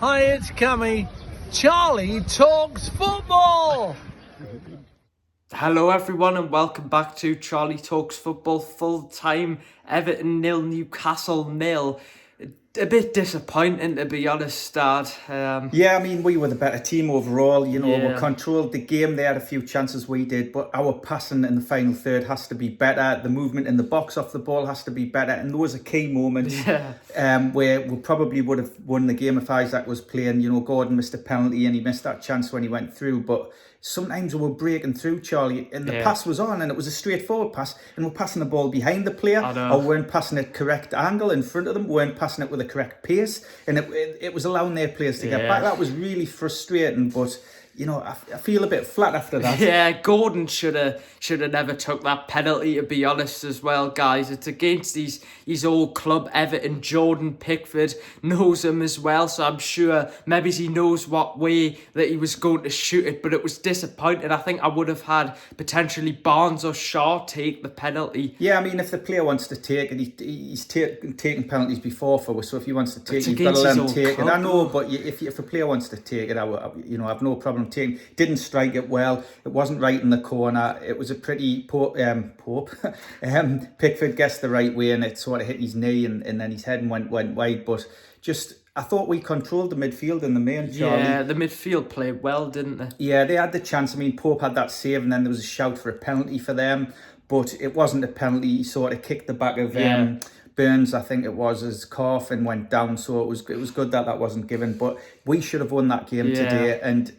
Hi, it's Cammy. Charlie talks football. Hello everyone and welcome back to Charlie Talks Football. Full time, Everton 0, Newcastle 0. A bit disappointing, to be honest, Dad. Yeah, I mean, we were the better team overall. We Yeah. controlled the game. They had a few chances, we did, but our passing in the final third has to be better. The movement in the box off the ball has to be better, and those are key moments where we probably would have won the game if Isaac was playing. Gordon missed a penalty and he missed that chance when he went through, but sometimes we were breaking through, Charlie, and the pass was on and it was a straightforward pass, and we're passing the ball behind the player, or weren't passing it correct angle in front of them, weren't passing it with the correct pace, and it was allowing their players to get back. That was really frustrating, but I feel a bit flat after that. Yeah, Gordon should have never took that penalty, to be honest, as well, guys. It's against his old club, Everton. Jordan Pickford knows him as well, so I'm sure maybe he knows what way that he was going to shoot it, but it was disappointing. I think I would have had potentially Barnes or Shaw take the penalty. Yeah, I mean, if the player wants to take it, he's taken penalties before for us, so if he wants to take it, you've got to let him take it. I know, but if a player wants to take it, I have no problem taking. Didn't strike it well. It wasn't right in the corner. It was a pretty Pickford guessed the right way, and it sort of hit his knee, and then his head went wide. But I thought we controlled the midfield in the main, Charlie. Yeah, the midfield played well, didn't they? Yeah, they had the chance. I mean, Pope had that save, and then there was a shout for a penalty for them, but it wasn't a penalty. He sort of kicked the back of Burns, I think it was, his calf and went down. So it was good that wasn't given. But we should have won that game today. And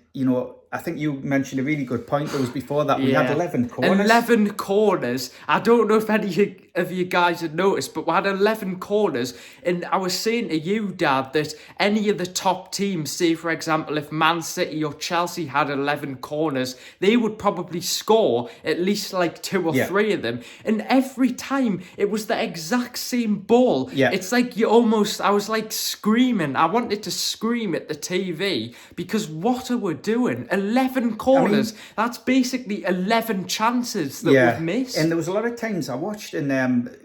I think you mentioned a really good point. There was before that we had 11 corners. 11 corners. I don't know if any of you guys had noticed, but we had 11 corners. And I was saying to you, Dad, that any of the top teams, say for example, if Man City or Chelsea had 11 corners, they would probably score at least like 2 or 3 of them. And every time it was the exact same ball. Yeah. It's like I was like screaming. I wanted to scream at the TV because what are we doing? 11 corners. I mean, that's basically 11 chances that we've missed. And there was a lot of times I watched, and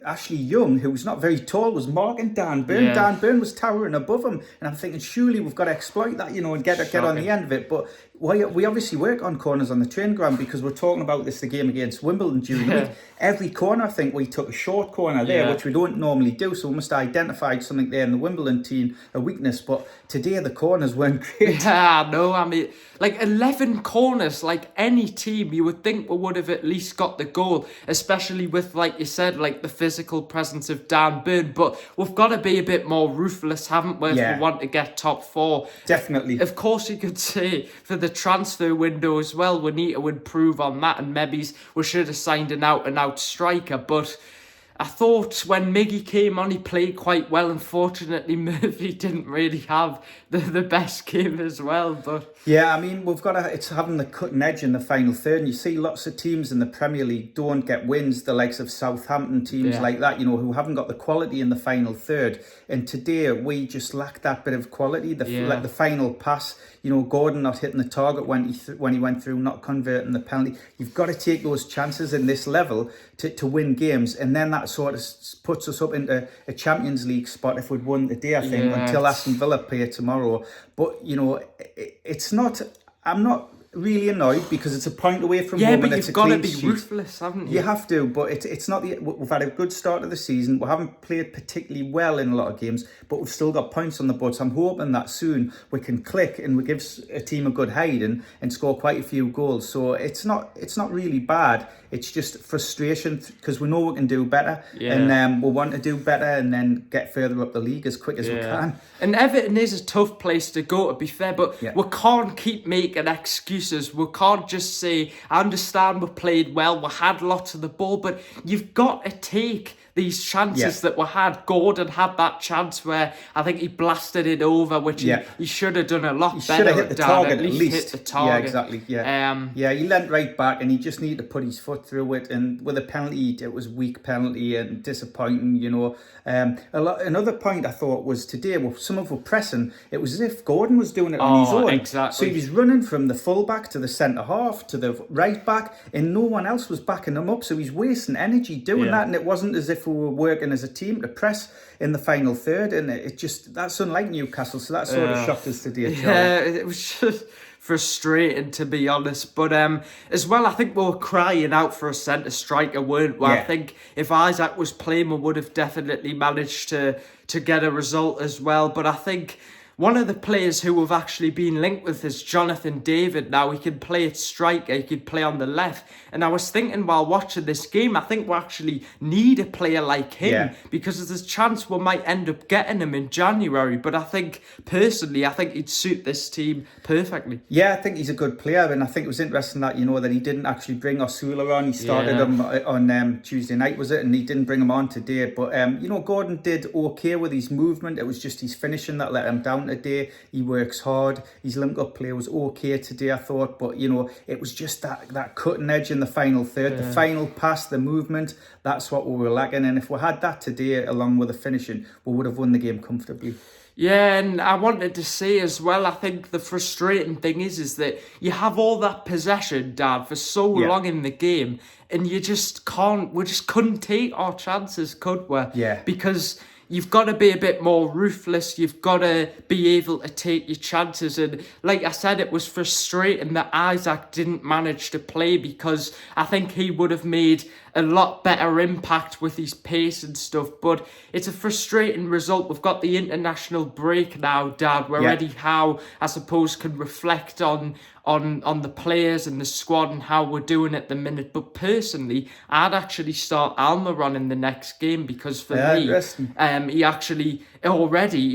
Ashley Young, who was not very tall, was marking Dan Burn. Yeah. Dan Burn was towering above him, and I'm thinking, surely we've got to exploit that, and get on the end of it. But we obviously work on corners on the training ground because we're talking about the game against Wimbledon during the week. Every corner, I think we took a short corner there, which we don't normally do. So we must have identified something there in the Wimbledon team, a weakness. But today the corners weren't great. Yeah, no, I mean, like 11 corners, like any team, you would think we would have at least got the goal, especially with, like you said, like the physical presence of Dan Burn. But we've got to be a bit more ruthless, haven't we, if we want to get top 4. Definitely. Of course, you could say for the transfer window as well, we need to improve on that, and maybe we should have signed an out-and-out striker, but I thought when Miggy came on, he played quite well. Unfortunately, Murphy didn't really have the best game as well. But yeah, I mean, it's having the cutting edge in the final third. And you see lots of teams in the Premier League don't get wins, the likes of Southampton, teams like that, who haven't got the quality in the final third. And today, we just lacked that bit of quality. Like the final pass, Gordon not hitting the target when he went through, not converting the penalty. You've got to take those chances in this level to win games. And then that sort of puts us up into a Champions League spot if we'd won today, I think, until Aston Villa play tomorrow. But, it's not... I'm not really annoyed because it's a point away from home, but and it's you've got to be sheet. ruthless, haven't you? You have to, but it's not we've had a good start of the season. We haven't played particularly well in a lot of games, but we've still got points on the board. So I'm hoping that soon we can click and we give a team a good hide and score quite a few goals. So it's not really bad. It's just frustration because we know we can do better, and we want to do better and then get further up the league as quick as we can. And Everton is a tough place to go, to be fair, but we can't keep making excuses. We can't just say, I understand we played well, we had lots of the ball, but you've got to take these chances that we had. Gordon had that chance where I think he blasted it over, which he should have done a lot better. He should have hit the target at least. Hit the target. Yeah, exactly. Yeah, he leant right back and he just needed to put his foot through it. And with a penalty, it was weak penalty and disappointing, Another point I thought was today, some of us pressing, it was as if Gordon was doing it on his own. Exactly. So he was running from the full-back to the centre-half to the right-back and no one else was backing him up. So he's wasting energy doing that, and it wasn't as if if we were working as a team to press in the final third, and that's unlike Newcastle, so that sort of shocked us today, Charlie. Yeah, it was just frustrating, to be honest. But as well, I think we were crying out for a centre striker, weren't we? Yeah. I think if Isaac was playing, we would have definitely managed to get a result as well. But I think one of the players who have actually been linked with is Jonathan David. Now, he can play at striker, he could play on the left. And I was thinking while watching this game, I think we actually need a player like him because there's a chance we might end up getting him in January. But I think, personally, I think he'd suit this team perfectly. Yeah, I think he's a good player, and I think it was interesting that, that he didn't actually bring Osula on. He started him on Tuesday night, was it? And he didn't bring him on today. But, Gordon did okay with his movement. It was just his finishing that let him down today. He works hard. His link-up play was okay today, I thought. But, it was just that cutting edge in the final third. The final pass, the movement, that's what we were lacking. And if we had that today, along with the finishing, we would have won the game comfortably. Yeah, and I wanted to say as well, I think the frustrating thing is that you have all that possession, Dad, for so long in the game, and we just couldn't take our chances, could we? Yeah. Because you've got to be a bit more ruthless. You've got to be able to take your chances. And like I said, it was frustrating that Isaac didn't manage to play because I think he would have made a lot better impact with his pace and stuff. But it's a frustrating result. We've got the international break now, Dad, where Eddie Howe, I suppose, can reflect on the players and the squad and how we're doing at the minute. But personally, I'd actually start Almiron in the next game because for me, he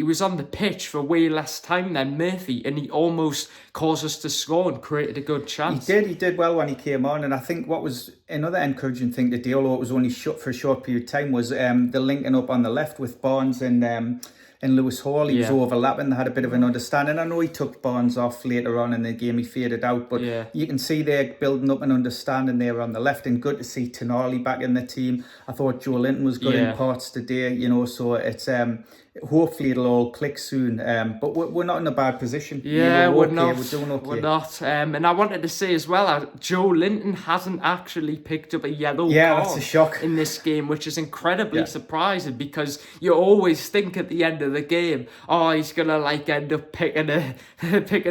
was on the pitch for way less time than Murphy, and he almost caused us to score and created a good chance. He did well when he came on, and I think what was another encouraging thing today, although it was only shut for a short period of time, was the linking up on the left with Barnes and Lewis Hall. He was overlapping. They had a bit of an understanding. I know he took Barnes off later on in the game. He faded out, but you can see they're building up an understanding there on the left, and good to see Tonali back in the team. I thought Joe Linton was good in parts today, so it's hopefully it'll all click soon. But we're not in a bad position. Yeah, we're not. We're doing okay. We're not. And I wanted to say as well, Joe Linton hasn't actually picked up a yellow card that's a shock in this game, which is incredibly surprising because you always think at the end of the game, he's gonna end up picking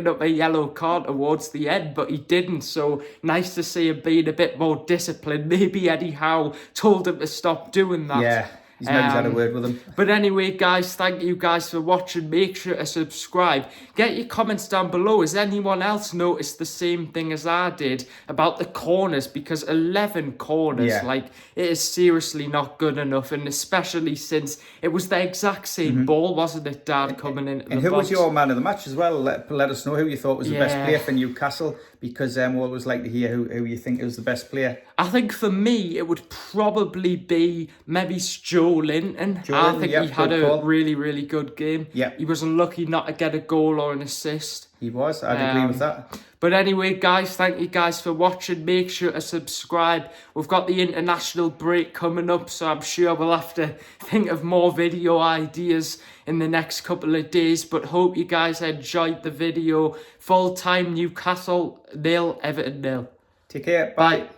up a yellow card towards the end, but he didn't. So nice to see him being a bit more disciplined. Maybe Eddie Howe told him to stop doing that. Yeah. He's maybe had a word with him. But anyway, guys, thank you guys for watching. Make sure to subscribe. Get your comments down below. Has anyone else noticed the same thing as I did about the corners? Because 11 corners, it is seriously not good enough. And especially since it was the exact same ball, wasn't it, Dad, coming in? And who was your man of the match as well? Let us know who you thought was the best player for Newcastle, because we always like to hear who you think is the best player. I think for me, it would probably be maybe Joe Linton. I think he had a really, really good game. Yeah. He was unlucky not to get a goal or an assist. He was. I'd agree with that. But anyway, guys, thank you guys for watching. Make sure to subscribe. We've got the international break coming up, so I'm sure we'll have to think of more video ideas in the next couple of days. But hope you guys enjoyed the video. Full time Newcastle 0, Everton 0. Take care. Bye.